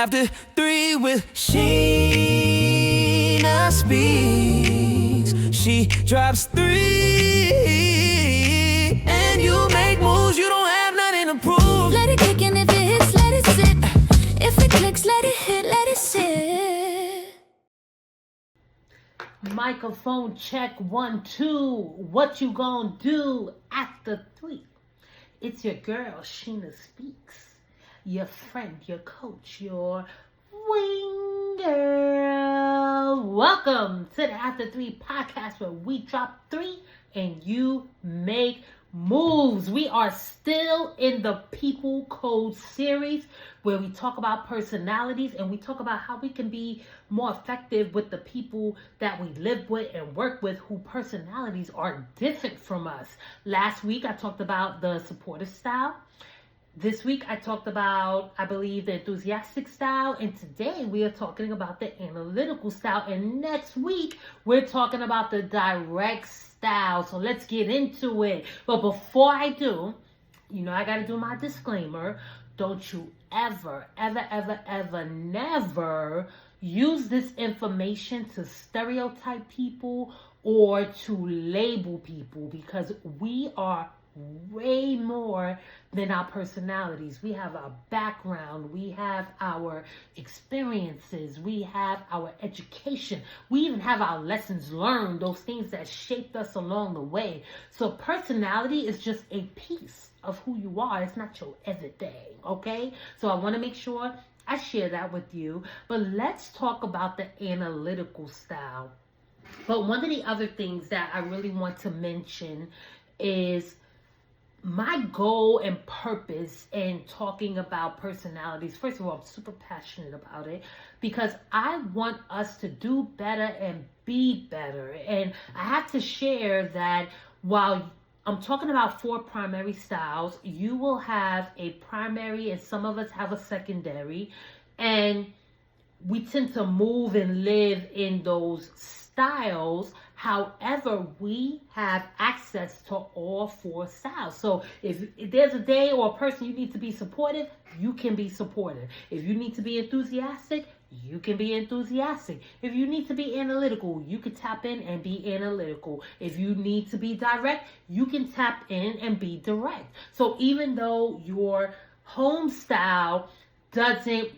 After 3 with Sheena Speaks. She drops 3 and you make moves, you don't have nothing to prove. Let it kick and if it hits, let it sit. If it clicks, let it hit, let it sit. Microphone check 1, 2. What you gonna do after 3? It's your girl, Sheena Speaks. Your friend, your coach, your wing girl. Welcome to the After 3 podcast where we drop 3 and you make moves. We are still in the People Code series where we talk about personalities and we talk about how we can be more effective with the people that we live with and work with who personalities are different from us. Last week I talked about the supportive style. This week I talked about, I believe, the enthusiastic style, and today we are talking about the analytical style, and next week we're talking about the direct style. So let's get into it. But before I do, I got to do my disclaimer. Don't you ever, never use this information to stereotype people or to label people, because we are way more than our personalities. We have our background, we have our experiences, we have our education, we even have our lessons learned, those things that shaped us along the way. So personality is just a piece of who you are. It's not your everything, okay? So I want to make sure I share that with you. But let's talk about the analytical style. But one of the other things that I really want to mention is my goal and purpose in talking about personalities. First of all, I'm super passionate about it because I want us to do better and be better. And I have to share that while I'm talking about 4 primary styles, you will have a primary and some of us have a secondary. And we tend to move and live in those styles. However, we have access to all 4 styles. So if there's a day or a person you need to be supportive, you can be supportive. If you need to be enthusiastic, you can be enthusiastic. If you need to be analytical, you can tap in and be analytical. If you need to be direct, you can tap in and be direct. So even though your home style doesn't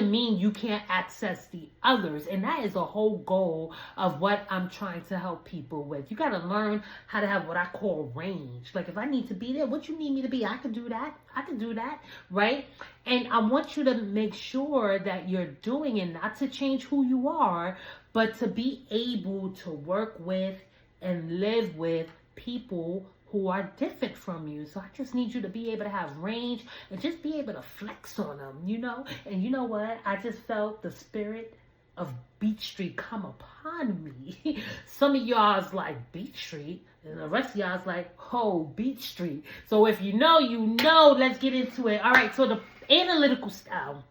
mean you can't access the others. And that is a whole goal of what I'm trying to help people with. You got to learn how to have what I call range. Like if I need to be there, what you need me to be, I can do that. Right? And I want you to make sure that you're doing it, not to change who you are, but to be able to work with and live with people who are different from you. So I just need you to be able to have range and just be able to flex on them, And you know what? I just felt the spirit of Beach Street come upon me. Some of y'all's like Beach Street, and the rest of y'all's like, oh, Beach Street. So if you know, let's get into it. All right, so the analytical style.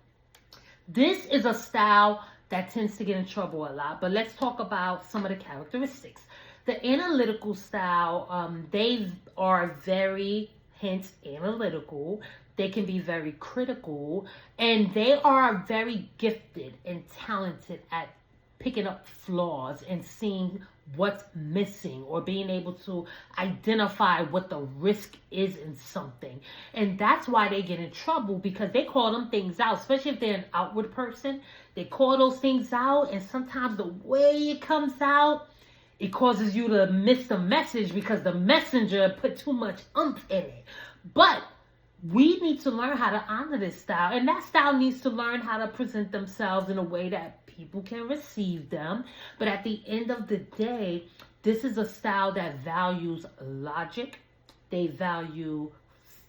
This is a style that tends to get in trouble a lot, but let's talk about some of the characteristics. The analytical style, they are very, hence analytical. They can be very critical, and they are very gifted and talented at picking up flaws and seeing what's missing or being able to identify what the risk is in something. And that's why they get in trouble, because they call them things out, especially if they're an outward person. They call those things out, and sometimes the way it comes out, it causes you to miss the message because the messenger put too much oomph in it. But we need to learn how to honor this style. And that style needs to learn how to present themselves in a way that people can receive them. But at the end of the day, this is a style that values logic. They value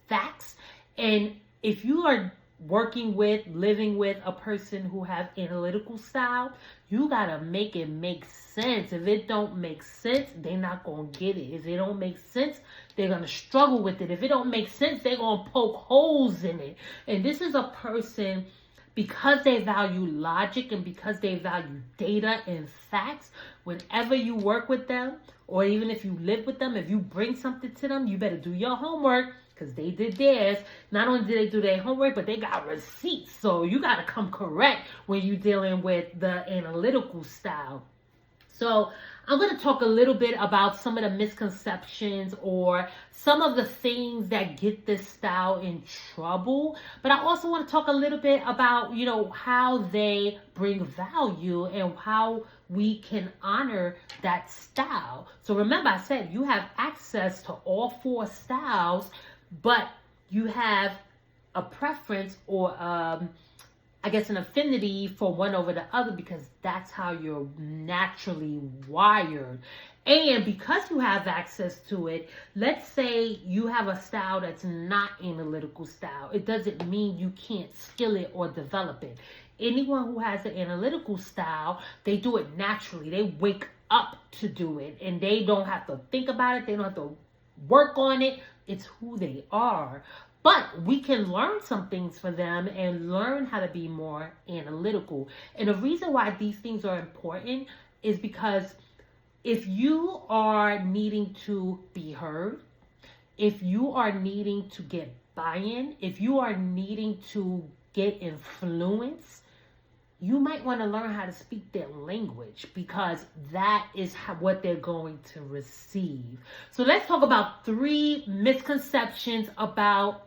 facts. And if you are living with a person who have analytical style, you gotta make it make sense. If it don't make sense, they're not gonna get it. If it don't make sense, they're gonna struggle with it. If it don't make sense, they're gonna poke holes in it. And this is a person, because they value logic and because they value data and facts, whenever you work with them, or even if you live with them, if you bring something to them, you better do your homework. because they did theirs. Not only did they do their homework, but they got receipts. So you got to come correct when you're dealing with the analytical style. So I'm going to talk a little bit about some of the misconceptions or some of the things that get this style in trouble. But I also want to talk a little bit about, how they bring value and how we can honor that style. So remember, I said you have access to all 4 styles, but you have a preference or an affinity for one over the other because that's how you're naturally wired. And because you have access to it, let's say you have a style that's not analytical style. It doesn't mean you can't skill it or develop it. Anyone who has an analytical style, they do it naturally. They wake up to do it and they don't have to think about it. They don't have to work on it. It's who they are. But we can learn some things for them and learn how to be more analytical. And the reason why these things are important is because if you are needing to be heard, if you are needing to get buy-in, if you are needing to get influence, you might want to learn how to speak their language because that is what they're going to receive. So let's talk about 3 misconceptions about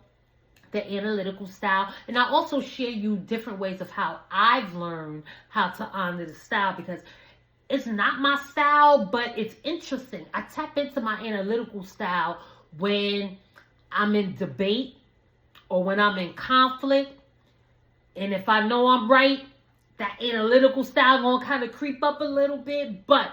the analytical style. And I'll also share you different ways of how I've learned how to honor the style because it's not my style, but it's interesting. I tap into my analytical style when I'm in debate or when I'm in conflict. And if I know I'm right, that analytical style gonna kind of creep up a little bit. But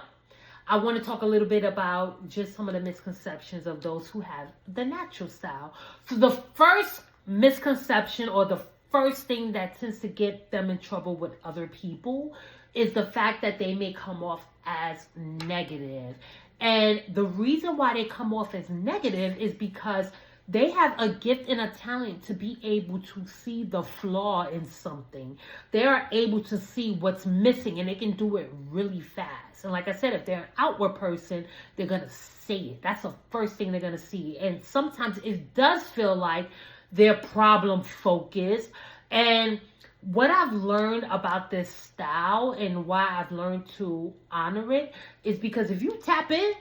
I want to talk a little bit about just some of the misconceptions of those who have the natural style. So the first misconception or the first thing that tends to get them in trouble with other people is the fact that they may come off as negative. And the reason why they come off as negative is because they have a gift and a talent to be able to see the flaw in something. They are able to see what's missing and they can do it really fast. And like I said, if they're an outward person, they're going to say it. That's the first thing they're going to see. And sometimes it does feel like they're problem focused. And what I've learned about this style and why I've learned to honor it is because if you tap in,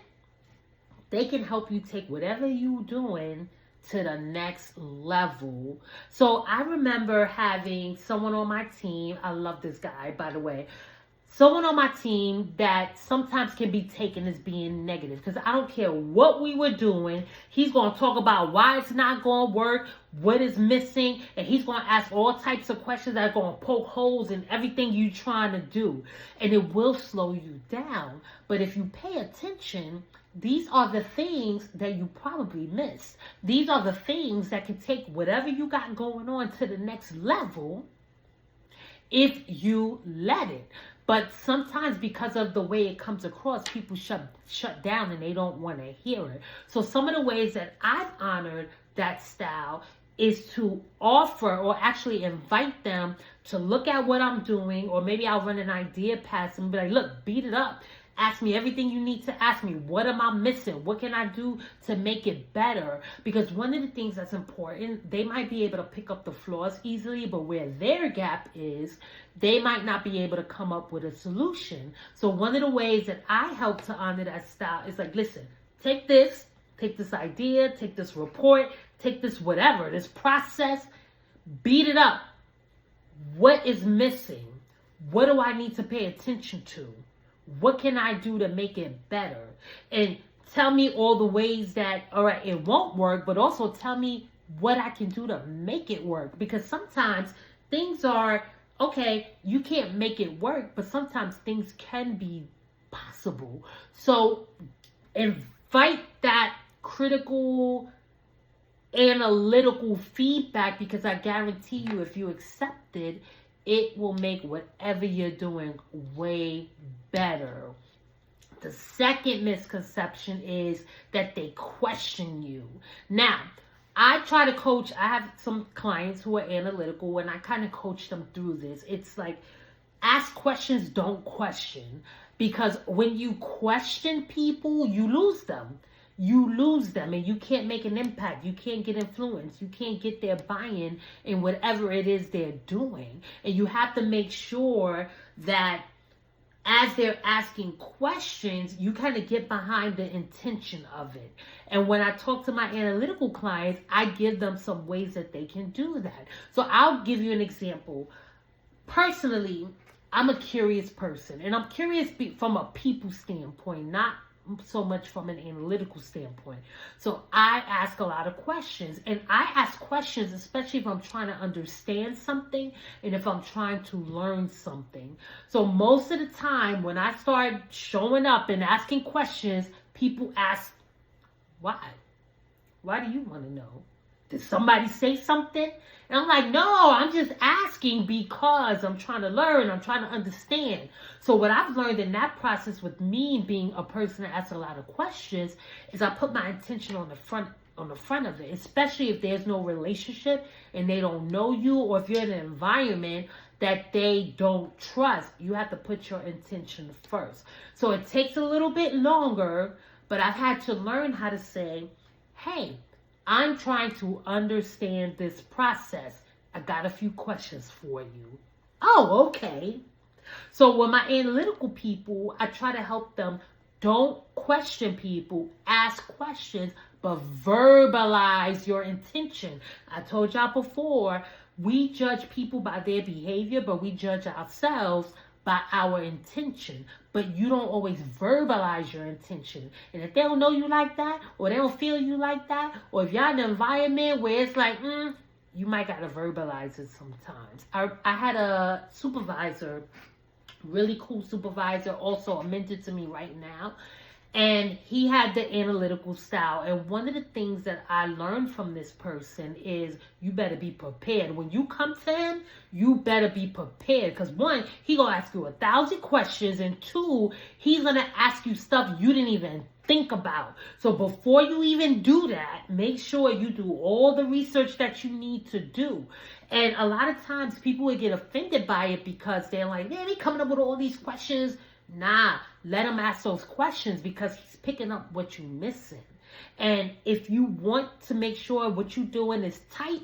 they can help you take whatever you're doing to the next level. So I remember having someone on my team. I love this guy, by the way. Someone on my team that sometimes can be taken as being negative because I don't care what we were doing. He's going to talk about why it's not going to work, what is missing, and he's going to ask all types of questions that are going to poke holes in everything you're trying to do. And it will slow you down. But if you pay attention, these are the things that you probably missed. These are the things that can take whatever you got going on to the next level if you let it. But sometimes because of the way it comes across, people shut down and they don't want to hear it. So some of the ways that I've honored that style is to offer or actually invite them to look at what I'm doing, or maybe I'll run an idea past them and be like, look, beat it up. Ask me everything you need to ask me. What am I missing? What can I do to make it better? Because one of the things that's important, they might be able to pick up the flaws easily, but where their gap is, they might not be able to come up with a solution. So one of the ways that I help to honor that style is like, listen, take this idea, take this report, take this whatever, this process, beat it up. What is missing? What do I need to pay attention to? What can I do to make it better? And tell me all the ways that, all right, it won't work, but also tell me what I can do to make it work. Because sometimes things are, okay, you can't make it work, but sometimes things can be possible. So invite that critical, analytical feedback, because I guarantee you if you accept it, it will make whatever you're doing way better. The second misconception is that they question you. Now, I try to coach. I have some clients who are analytical, and I kind of coach them through this. It's like, ask questions, don't question. Because when you question people, you lose them. you lose them and you can't make an impact. You can't get influence. You can't get their buy-in in whatever it is they're doing. And you have to make sure that as they're asking questions, you kind of get behind the intention of it. And when I talk to my analytical clients, I give them some ways that they can do that. So I'll give you an example. Personally, I'm a curious person, and I'm curious from a people standpoint, not so much from an analytical standpoint. So I ask a lot of questions, and I ask questions especially if I'm trying to understand something and if I'm trying to learn something. So most of the time when I start showing up and asking questions, people ask, why? Why do you want to know? Did somebody say something? And I'm like, no, I'm just asking because I'm trying to learn. I'm trying to understand. So what I've learned in that process with me being a person that asks a lot of questions is I put my intention on the front of it, especially if there's no relationship and they don't know you, or if you're in an environment that they don't trust. You have to put your intention first. So it takes a little bit longer, but I've had to learn how to say, hey, I'm trying to understand this process. I got a few questions for you. Oh, okay. So with my analytical people, I try to help them. Don't question people. Ask questions, but verbalize your intention. I told y'all before, we judge people by their behavior, but we judge ourselves by our intention. But you don't always verbalize your intention. And if they don't know you like that, or they don't feel you like that, or if you're in an environment where it's like, you might gotta verbalize it sometimes. I had a supervisor, really cool supervisor, also a mentor to me right now. And he had the analytical style. And one of the things that I learned from this person is you better be prepared. When you come to him, you better be prepared. Because one, he going to ask you 1,000 questions. And two, he's going to ask you stuff you didn't even think about. So before you even do that, make sure you do all the research that you need to do. And a lot of times people would get offended by it because they're like, man, they coming up with all these questions. Nah, let him ask those questions because he's picking up what you're missing. And if you want to make sure what you're doing is tight,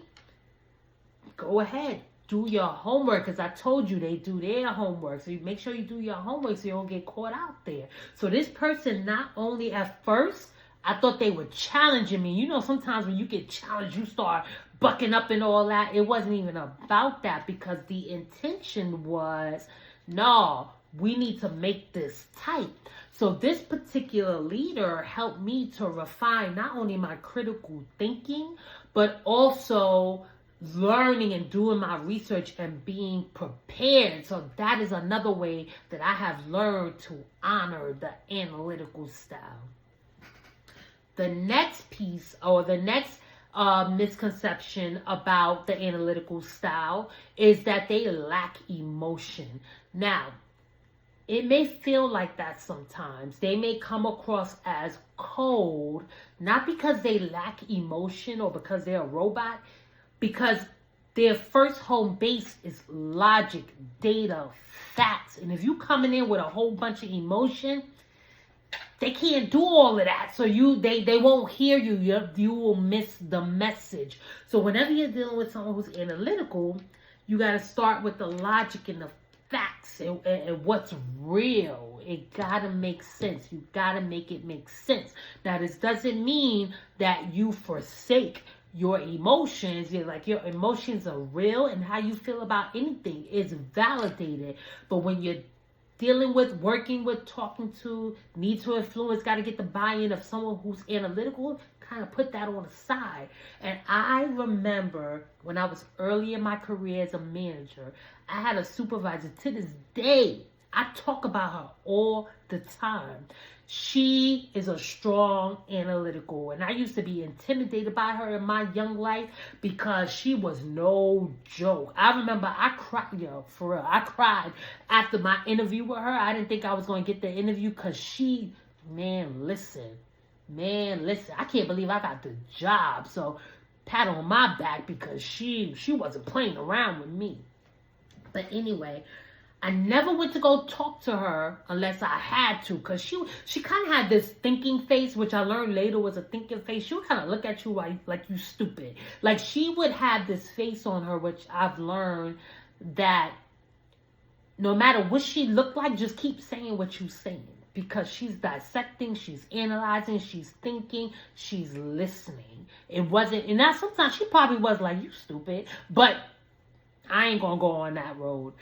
go ahead. Do your homework, because I told you they do their homework. So you make sure you do your homework so you don't get caught out there. So this person, not only at first, I thought they were challenging me. You know, sometimes when you get challenged, you start bucking up and all that. It wasn't even about that, because the intention was, no, we need to make this tight. So this particular leader helped me to refine not only my critical thinking, but also learning and doing my research and being prepared. So that is another way that I have learned to honor the analytical style. The next piece, or the next misconception about the analytical style, is that they lack emotion. Now, it may feel like that sometimes. They may come across as cold, not because they lack emotion or because they're a robot, because their first home base is logic, data, facts. And if you coming in with a whole bunch of emotion, they can't do all of that. So they won't hear you. You will miss the message. So whenever you're dealing with someone who's analytical, you got to start with the logic and the facts and what's real. It gotta make sense. You gotta make it make sense. Now, this doesn't mean that you forsake your emotions. You're like, your emotions are real, and how you feel about anything is validated. But when you're dealing with, working with, talking to, need to influence, got to get the buy-in of someone who's analytical, kind of put that on the side. And I remember when I was early in my career as a manager, I had a supervisor. To this day, I talk about her all the time. She is a strong analytical, and I used to be intimidated by her in my young life because she was no joke. I remember I cried, for real. I cried after my interview with her. I didn't think I was going to get the interview because she, man, listen, I can't believe I got the job. So pat on my back, because she wasn't playing around with me. But anyway, I never went to go talk to her unless I had to, because she kind of had this thinking face, which I learned later was a thinking face. She would kind of look at you like you stupid. Like she would have this face on her, which I've learned that no matter what she looked like, just keep saying what you're saying. Because she's dissecting, she's analyzing, she's thinking, she's listening. It wasn't, and now sometimes she probably was like, you stupid. But I ain't going to go on that road.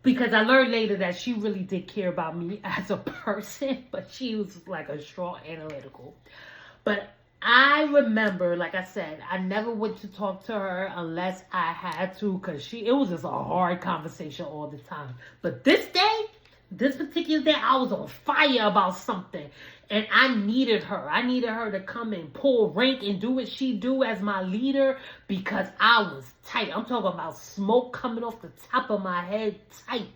Because I learned later that she really did care about me as a person, but she was like a strong analytical. But I remember, like I said, I never went to talk to her unless I had to, because it was just a hard conversation all the time. But this particular day, I was on fire about something. And I needed her. I needed her to come and pull rank and do what she do as my leader, because I was tight. I'm talking about smoke coming off the top of my head tight.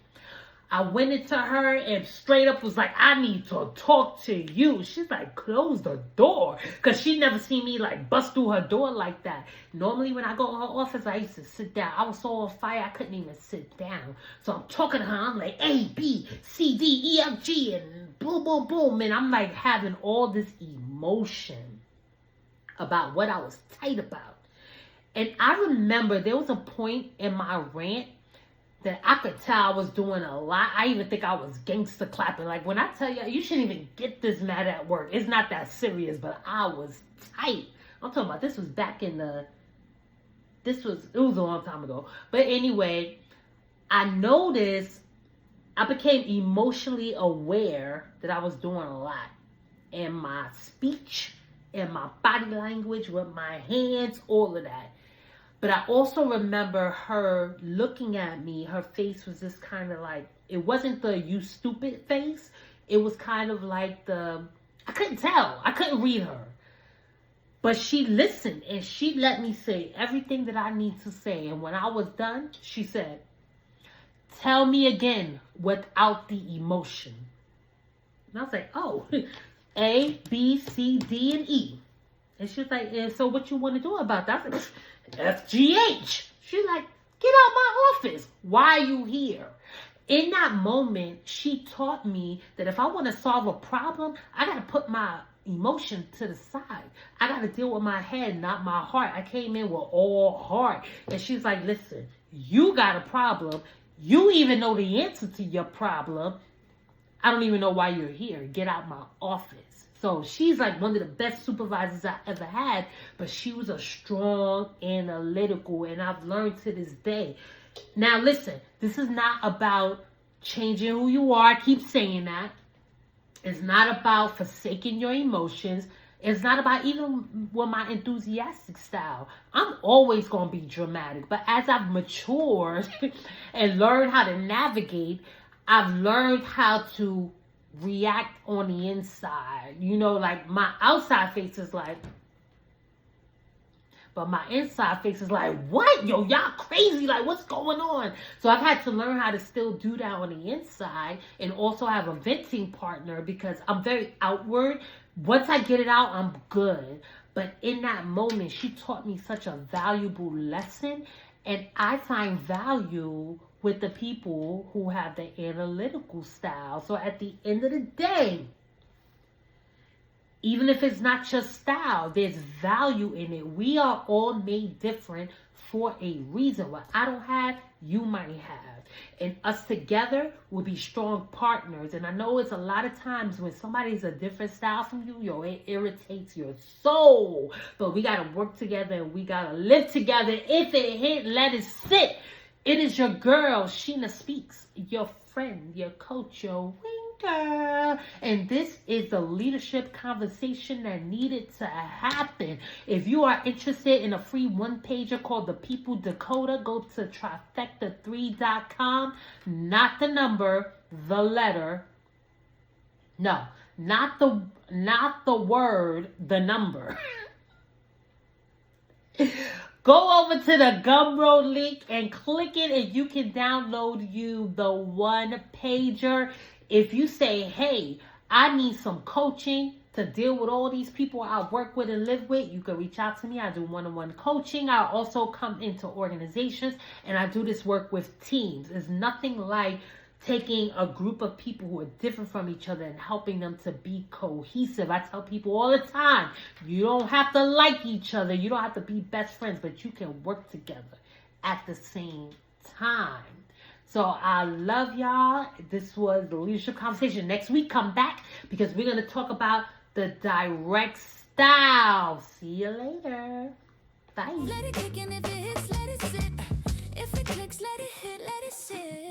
I went into her and straight up was like, I need to talk to you. She's like, close the door. Because she never seen me like bust through her door like that. Normally when I go in her office, I used to sit down. I was so on fire, I couldn't even sit down. So I'm talking to her. I'm like, A, B, C, D, E, F, G, and boom, boom, boom. And I'm like having all this emotion about what I was tight about. And I remember there was a point in my rant that I could tell I was doing a lot. I even think I was gangster clapping. Like when I tell you, you shouldn't even get this mad at work. It's not that serious, but I was tight. I'm talking about this was back in it was a long time ago. But anyway, I noticed I became emotionally aware that I was doing a lot. In my speech, in my body language, with my hands, all of that. But I also remember her looking at me. Her face was just kind of like, it wasn't the you stupid face. It was kind of like I couldn't tell. I couldn't read her. But she listened and she let me say everything that I need to say. And when I was done, she said, tell me again without the emotion. And I was like, oh, A, B, C, D, and E. And she was like, and so what you want to do about that? I was like, FGH. She's like, get out my office. Why are you here? In that moment, she taught me that if I want to solve a problem, I got to put my emotion to the side. I got to deal with my head, not my heart. I came in with all heart. And she's like, listen, you got a problem. You even know the answer to your problem. I don't even know why you're here. Get out my office. So she's like one of the best supervisors I ever had, but she was a strong analytical, and I've learned to this day. Now listen, this is not about changing who you are. I keep saying that. It's not about forsaking your emotions. It's not about even with my enthusiastic style. I'm always going to be dramatic, but as I've matured and learned how to navigate, I've learned how to react on the inside. You know, like my outside face is like, but my inside face is like, what? Yo, y'all crazy. Like, what's going on? So I've had to learn how to still do that on the inside and also have a venting partner, because I'm very outward. Once I get it out, I'm good. But in that moment, she taught me such a valuable lesson. And I find value with the people who have the analytical style. So at the end of the day, even if it's not your style, there's value in it. We are all made different for a reason. What I don't have, you might have. And us together will be strong partners. And I know it's a lot of times when somebody's a different style from you, yo, it irritates your soul. But we got to work together and we got to live together. If it hit, let it sit. It is your girl, Sheena Speaks, your friend, your coach, your winker. And this is the leadership conversation that needed to happen. If you are interested in a free one-pager called The People Dakota, go to trifecta3.com. Not the number, the letter. No, not the word, the number. Go over to the Gumroad link and click it, and you can download you the one pager. If you say, hey, I need some coaching, to deal with all these people I work with and live with, you can reach out to me. I do one-on-one coaching. I also come into organizations, and I do this work with teams. It's nothing like taking a group of people who are different from each other and helping them to be cohesive. I tell people all the time, you don't have to like each other. You don't have to be best friends, but you can work together at the same time. So I love y'all. This was the Leadership Conversation. Next week, come back because we're going to talk about the direct style. See you later. Bye. Let it kick in if it hits, let it sit. If it clicks, let it hit, let it sit.